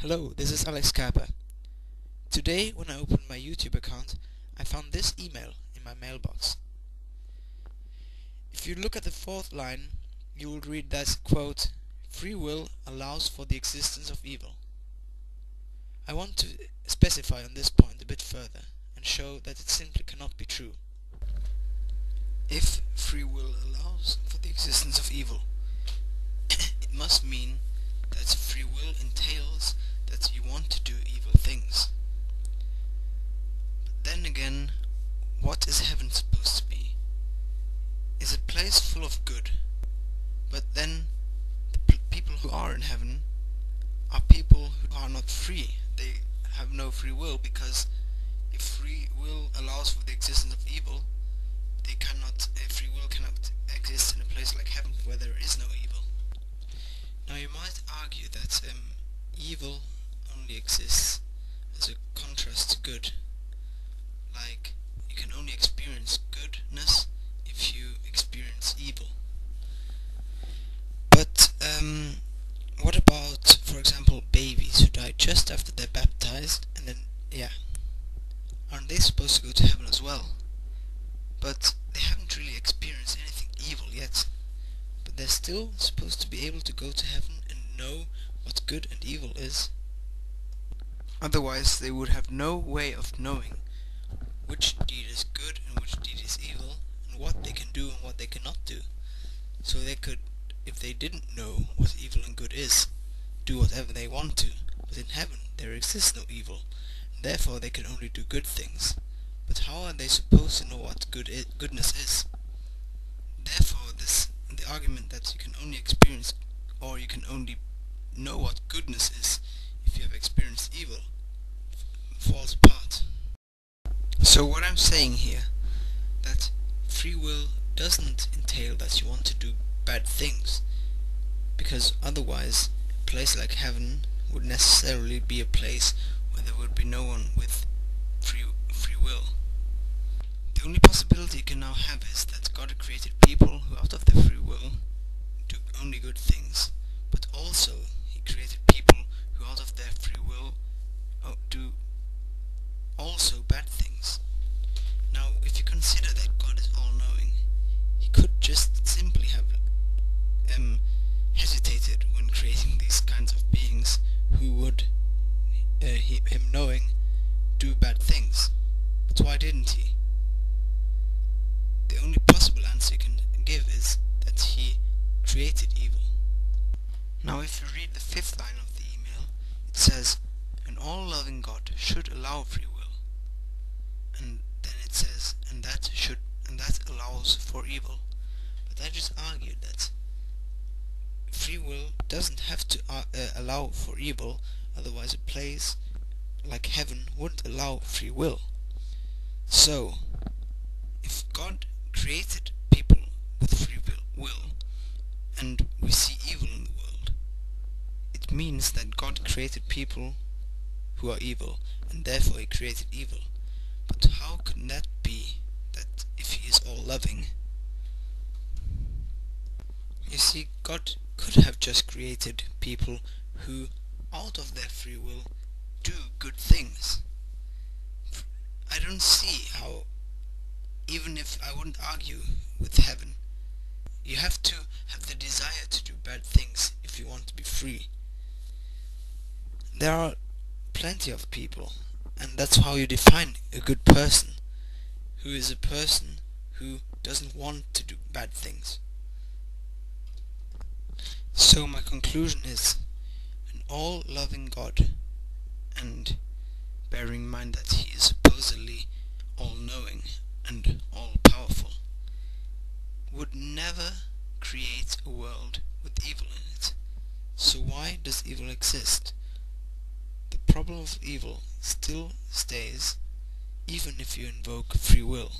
Hello, this is alexkaapa. Today, when I opened my YouTube account, I found this email in my mailbox. If you look at the fourth line, you will read that, quote, "Free will allows for the existence of evil." I want to specify on this point a bit further and show that it simply cannot be true. If free will allows for the existence of evil, it must mean that free will entails that you want to do evil things. But then again, what is heaven supposed to be? Is a place full of good, but then the people who are in heaven are people who are not free. They have no free will, because if free will allows for the existence of evil, free will cannot exist in a place like heaven where there is no evil. Now you might argue that evil only exists as a contrast to good. Like, you can only experience goodness if you experience evil. But what about, for example, babies who die just after they're baptized, and then, aren't they supposed to go to heaven as well? But they haven't really experienced anything evil yet. But they're still supposed to be able to go to heaven and know what good and evil is. Otherwise they would have no way of knowing which deed is good and which deed is evil, and what they can do and what they cannot do. So they could, if they didn't know what evil and good is, do whatever they want to. But in heaven there exists no evil, and therefore they can only do good things. But how are they supposed to know what goodness is? Therefore, the argument that you can only experience, or you can only know what goodness is if you have experienced evil, falls apart. So what I'm saying here, that free will doesn't entail that you want to do bad things, because otherwise a place like heaven would necessarily be a place where there would be no one with free will. The only possibility you can now have is that God created people who out of their free will do only good things, but also He created people who out of their free will do also bad things. Now, if you consider that God is all-knowing, He could just simply have hesitated when creating these kinds of beings who would, Him knowing, do bad things. But why didn't He? The only possible answer you can give is that He created evil. Now if you read the fifth line of the email, it says, "An all-loving God should allow free will." And then it says, and that allows for evil. But I just argued that free will doesn't have to allow for evil, otherwise a place like heaven wouldn't allow free will. So, if God created people with free will, and we see evil in the world, it means that God created people who are evil, and therefore He created evil. But how can that be, that if He is all-loving? You see, God could have just created people who, out of their free will, do good things. I don't see how, even if I wouldn't argue with heaven, you have to have the desire to do bad things if you want to be free. There are plenty of people, and that's how you define a good person, who is a person who doesn't want to do bad things. So my conclusion is, an all-loving God, and bearing in mind that He is supposedly all-knowing and all-powerful, would never create a world with evil in it. So why does evil exist? The problem of evil still stays, even if you invoke free will.